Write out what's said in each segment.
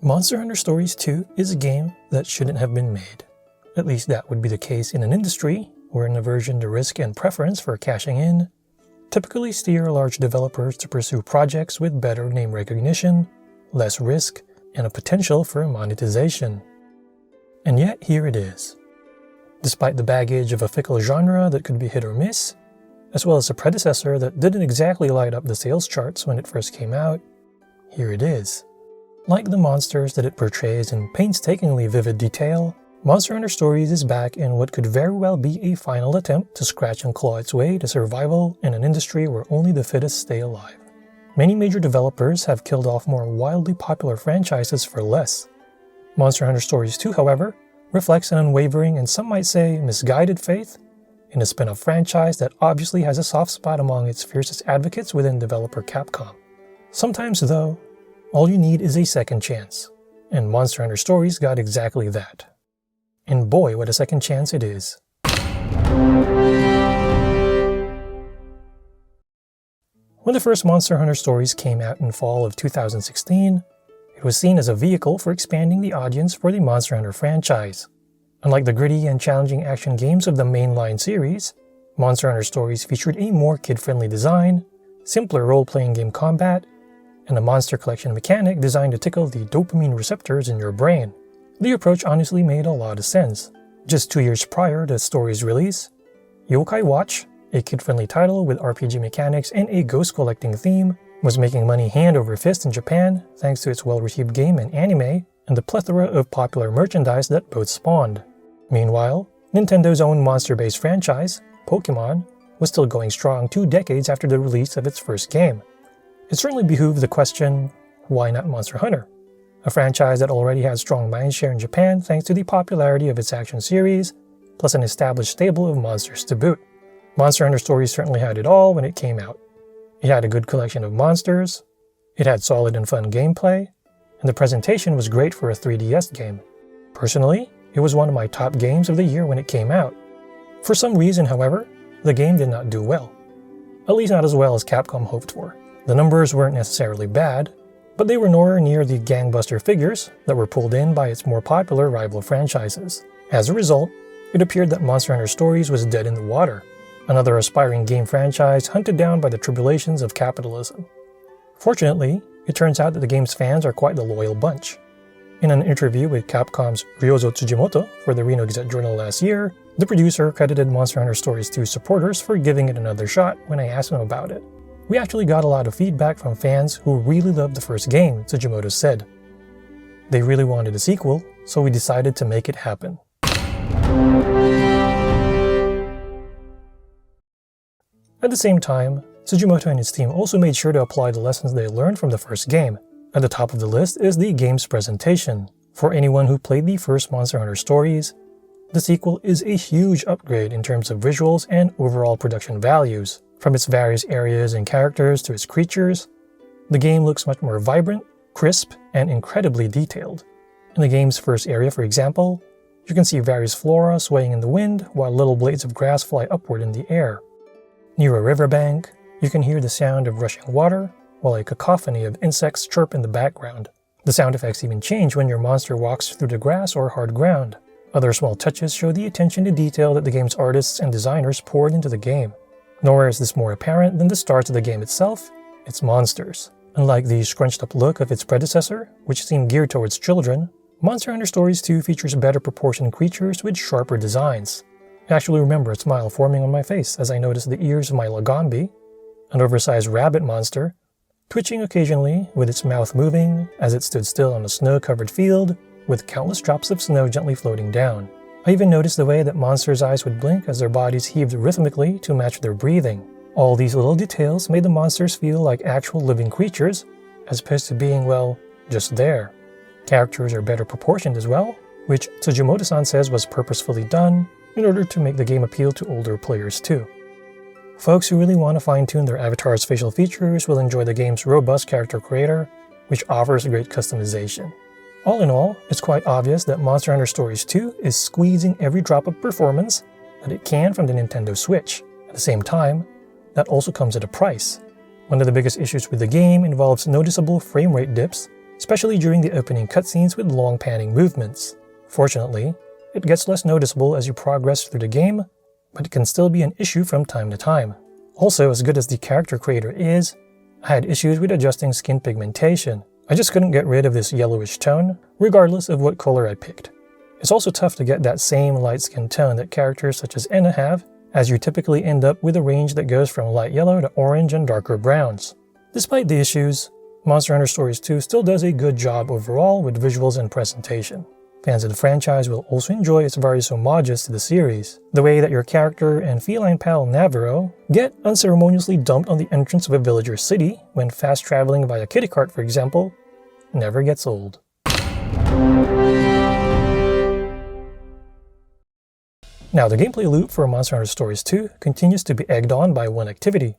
Monster Hunter Stories 2 is a game that shouldn't have been made. At least that would be the case in an industry where an aversion to risk and preference for cashing in typically steer large developers to pursue projects with better name recognition, less risk, and a potential for monetization. And yet here it is. Despite the baggage of a fickle genre that could be hit or miss, as well as a predecessor that didn't exactly light up the sales charts when it first came out, here it is. Like the monsters that it portrays in painstakingly vivid detail, Monster Hunter Stories is back in what could very well be a final attempt to scratch and claw its way to survival in an industry where only the fittest stay alive. Many major developers have killed off more wildly popular franchises for less. Monster Hunter Stories 2, however, reflects an unwavering and some might say misguided faith in a spin-off franchise that obviously has a soft spot among its fiercest advocates within developer Capcom. Sometimes, though, all you need is a second chance, and Monster Hunter Stories got exactly that. And boy, what a second chance it is. When the first Monster Hunter Stories came out in fall of 2016, it was seen as a vehicle for expanding the audience for the Monster Hunter franchise. Unlike the gritty and challenging action games of the mainline series, Monster Hunter Stories featured a more kid-friendly design, simpler role-playing game combat, and a monster collection mechanic designed to tickle the dopamine receptors in your brain. The approach honestly made a lot of sense. Just 2 years prior to Stories' release, Yokai Watch, a kid-friendly title with RPG mechanics and a ghost collecting theme, was making money hand over fist in Japan thanks to its well-received game and anime, and the plethora of popular merchandise that both spawned. Meanwhile, Nintendo's own monster-based franchise, Pokémon, was still going strong 2 decades after the release of its first game. It certainly behooved the question, why not Monster Hunter? A franchise that already had strong mindshare in Japan thanks to the popularity of its action series, plus an established stable of monsters to boot. Monster Hunter Stories certainly had it all when it came out. It had a good collection of monsters, it had solid and fun gameplay, and the presentation was great for a 3DS game. Personally, it was one of my top games of the year when it came out. For some reason, however, the game did not do well. At least not as well as Capcom hoped for. The numbers weren't necessarily bad, but they were nowhere near the gangbuster figures that were pulled in by its more popular rival franchises. As a result, it appeared that Monster Hunter Stories was dead in the water, another aspiring game franchise hunted down by the tribulations of capitalism. Fortunately, it turns out that the game's fans are quite the loyal bunch. In an interview with Capcom's Ryozo Tsujimoto for the Reno Gazette-Journal last year, the producer credited Monster Hunter Stories 2 supporters for giving it another shot when I asked him about it. We actually got a lot of feedback from fans who really loved the first game, Tsujimoto said. They really wanted a sequel, so we decided to make it happen. At the same time, Tsujimoto and his team also made sure to apply the lessons they learned from the first game. At the top of the list is the game's presentation. For anyone who played the first Monster Hunter Stories, the sequel is a huge upgrade in terms of visuals and overall production values. From its various areas and characters to its creatures, the game looks much more vibrant, crisp, and incredibly detailed. In the game's first area, for example, you can see various flora swaying in the wind while little blades of grass fly upward in the air. Near a riverbank, you can hear the sound of rushing water, while a cacophony of insects chirp in the background. The sound effects even change when your monster walks through the grass or hard ground. Other small touches show the attention to detail that the game's artists and designers poured into the game. Nowhere is this more apparent than the start of the game itself, its monsters. Unlike the scrunched-up look of its predecessor, which seemed geared towards children, Monster Hunter Stories 2 features better proportioned creatures with sharper designs. I actually remember a smile forming on my face as I noticed the ears of my Lagombi, an oversized rabbit monster, twitching occasionally with its mouth moving as it stood still on a snow-covered field with countless drops of snow gently floating down. I even noticed the way that monsters' eyes would blink as their bodies heaved rhythmically to match their breathing. All these little details made the monsters feel like actual living creatures, as opposed to being, well, just there. Characters are better proportioned as well, which Tsujimoto-san says was purposefully done in order to make the game appeal to older players too. Folks who really want to fine-tune their avatar's facial features will enjoy the game's robust character creator, which offers great customization. All in all, it's quite obvious that Monster Hunter Stories 2 is squeezing every drop of performance that it can from the Nintendo Switch. At the same time, that also comes at a price. One of the biggest issues with the game involves noticeable frame rate dips especially during the opening cutscenes with long panning movements. Fortunately, it gets less noticeable as you progress through the game, but it can still be an issue from time to time. Also, as good as the character creator is, I had issues with adjusting skin pigmentation. I just couldn't get rid of this yellowish tone, regardless of what color I picked. It's also tough to get that same light skin tone that characters such as Enna have, as you typically end up with a range that goes from light yellow to orange and darker browns. Despite the issues, Monster Hunter Stories 2 still does a good job overall with visuals and presentation. Fans of the franchise will also enjoy its various homages to the series. The way that your character and feline pal Navarro get unceremoniously dumped on the entrance of a villager city when fast traveling via kitty cart, for example, never gets old. Now, the gameplay loop for Monster Hunter Stories 2 continues to be egged on by one activity: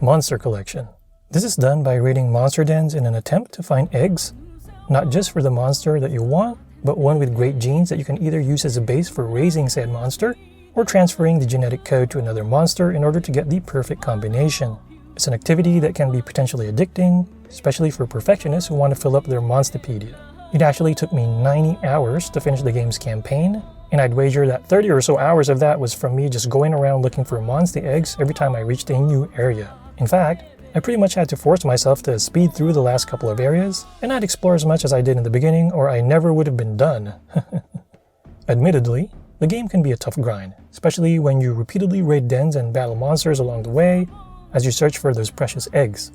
monster collection. This is done by raiding monster dens in an attempt to find eggs, not just for the monster that you want, but one with great genes that you can either use as a base for raising said monster, or transferring the genetic code to another monster in order to get the perfect combination. It's an activity that can be potentially addicting, especially for perfectionists who want to fill up their Monsterpedia. It actually took me 90 hours to finish the game's campaign, and I'd wager that 30 or so hours of that was from me just going around looking for monster eggs every time I reached a new area. In fact, I pretty much had to force myself to speed through the last couple of areas, and not explore as much as I did in the beginning, or I never would have been done. Admittedly, the game can be a tough grind, especially when you repeatedly raid dens and battle monsters along the way as you search for those precious eggs.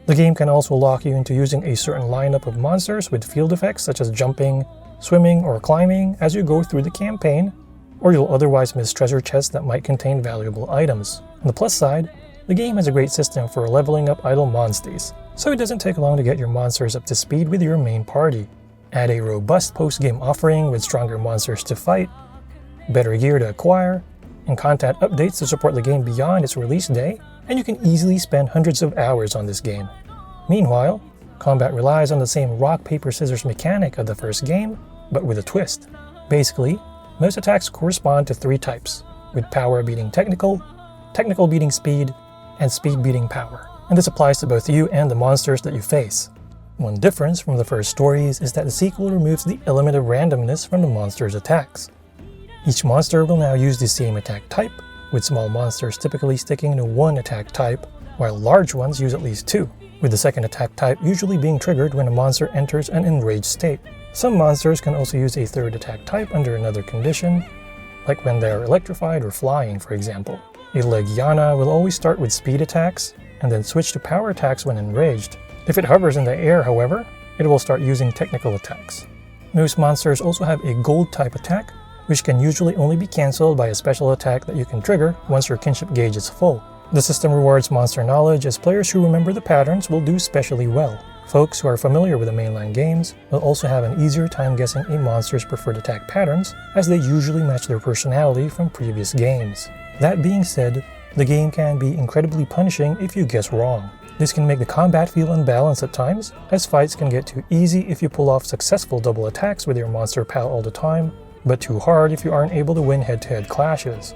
The game can also lock you into using a certain lineup of monsters with field effects such as jumping, swimming, or climbing as you go through the campaign, or you'll otherwise miss treasure chests that might contain valuable items. On the plus side, the game has a great system for leveling up idle monsties, so it doesn't take long to get your monsters up to speed with your main party. Add a robust post-game offering with stronger monsters to fight, better gear to acquire, and content updates to support the game beyond its release day, and you can easily spend hundreds of hours on this game. Meanwhile, combat relies on the same rock, paper, scissors mechanic of the first game, but with a twist. Basically, most attacks correspond to 3 types, with power beating technical, technical beating speed, and speed beating power. And this applies to both you and the monsters that you face. One difference from the first stories is that the sequel removes the element of randomness from the monster's attacks. Each monster will now use the same attack type, with small monsters typically sticking to one attack type, while large ones use at least 2, with the second attack type usually being triggered when a monster enters an enraged state. Some monsters can also use a third attack type under another condition, like when they are electrified or flying, for example. A Legiana will always start with speed attacks, and then switch to power attacks when enraged. If it hovers in the air, however, it will start using technical attacks. Most monsters also have a gold type attack, which can usually only be cancelled by a special attack that you can trigger once your kinship gauge is full. The system rewards monster knowledge, as players who remember the patterns will do especially well. Folks who are familiar with the mainline games will also have an easier time guessing a monster's preferred attack patterns, as they usually match their personality from previous games. That being said, the game can be incredibly punishing if you guess wrong. This can make the combat feel unbalanced at times, as fights can get too easy if you pull off successful double attacks with your monster pal all the time, but too hard if you aren't able to win head-to-head clashes.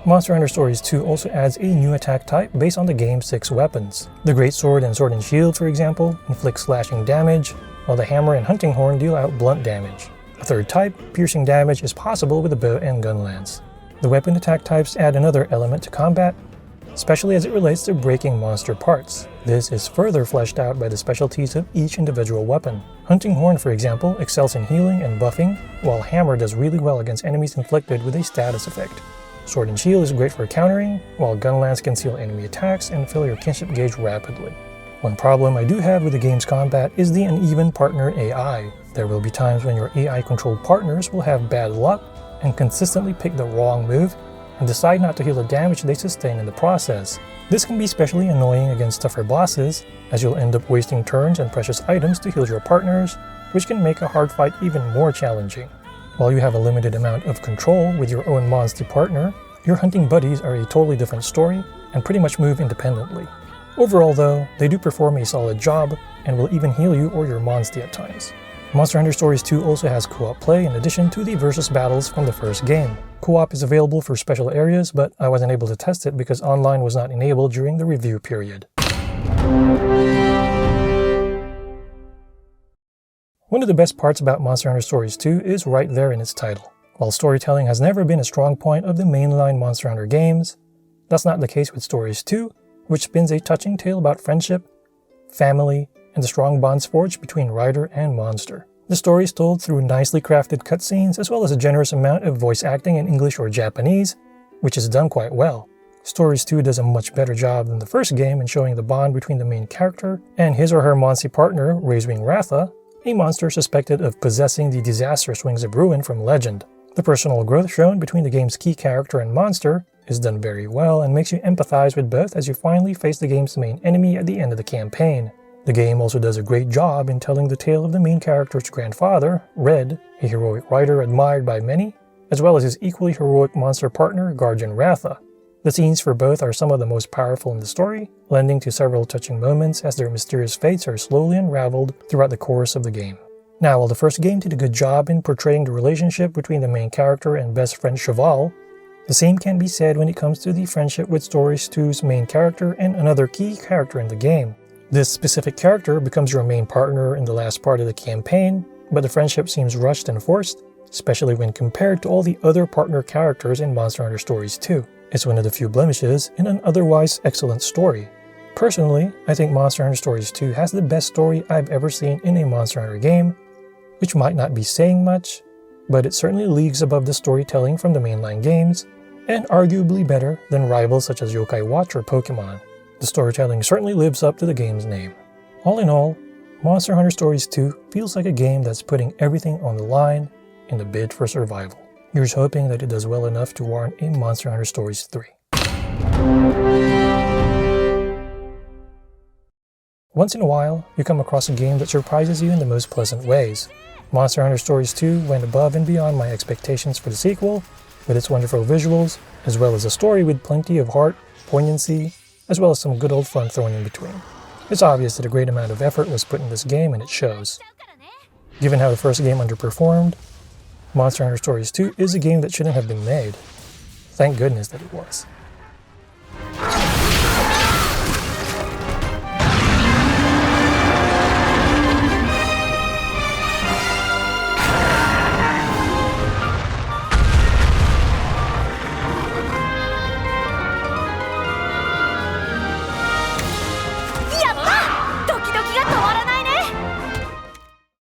Monster Hunter Stories 2 also adds a new attack type based on the game's 6 weapons. The Great Sword and Sword and Shield, for example, inflict slashing damage, while the Hammer and Hunting Horn deal out blunt damage. A third type, piercing damage, is possible with the bow and gun lance. The weapon attack types add another element to combat, especially as it relates to breaking monster parts. This is further fleshed out by the specialties of each individual weapon. Hunting Horn, for example, excels in healing and buffing, while Hammer does really well against enemies inflicted with a status effect. Sword and Shield is great for countering, while Gun Lance can seal enemy attacks and fill your kinship gauge rapidly. One problem I do have with the game's combat is the uneven partner AI. There will be times when your AI-controlled partners will have bad luck and consistently pick the wrong move and decide not to heal the damage they sustain in the process. This can be especially annoying against tougher bosses, as you'll end up wasting turns and precious items to heal your partners, which can make a hard fight even more challenging. While you have a limited amount of control with your own monster partner, your hunting buddies are a totally different story and pretty much move independently. Overall though, they do perform a solid job and will even heal you or your monster at times. Monster Hunter Stories 2 also has co-op play in addition to the versus battles from the first game. Co-op is available for special areas, but I wasn't able to test it because online was not enabled during the review period. One of the best parts about Monster Hunter Stories 2 is right there in its title. While storytelling has never been a strong point of the mainline Monster Hunter games, that's not the case with Stories 2, which spins a touching tale about friendship, family, and the strong bonds forged between rider and monster. The story is told through nicely crafted cutscenes as well as a generous amount of voice acting in English or Japanese, which is done quite well. Stories 2 does a much better job than the first game in showing the bond between the main character and his or her Monsy partner, Razewing Ratha, a monster suspected of possessing the disastrous Wings of Ruin from Legend. The personal growth shown between the game's key character and monster is done very well and makes you empathize with both as you finally face the game's main enemy at the end of the campaign. The game also does a great job in telling the tale of the main character's grandfather, Red, a heroic rider admired by many, as well as his equally heroic monster partner, Guardian Ratha. The scenes for both are some of the most powerful in the story, lending to several touching moments as their mysterious fates are slowly unraveled throughout the course of the game. Now, while the first game did a good job in portraying the relationship between the main character and best friend Cheval, the same can be said when it comes to the friendship with Stories 2's main character and another key character in the game. This specific character becomes your main partner in the last part of the campaign, but the friendship seems rushed and forced, especially when compared to all the other partner characters in Monster Hunter Stories 2. It's one of the few blemishes in an otherwise excellent story. Personally, I think Monster Hunter Stories 2 has the best story I've ever seen in a Monster Hunter game, which might not be saying much, but it certainly leagues above the storytelling from the mainline games, and arguably better than rivals such as Yokai Watch or Pokemon. The storytelling certainly lives up to the game's name. All in all, Monster Hunter Stories 2 feels like a game that's putting everything on the line in the bid for survival. Here's hoping that it does well enough to warrant a Monster Hunter Stories 3. Once in a while, you come across a game that surprises you in the most pleasant ways. Monster Hunter Stories 2 went above and beyond my expectations for the sequel, with its wonderful visuals, as well as a story with plenty of heart, poignancy, as well as some good old fun thrown in between. It's obvious that a great amount of effort was put in this game and it shows. Given how the first game underperformed, Monster Hunter Stories 2 is a game that shouldn't have been made. Thank goodness that it was.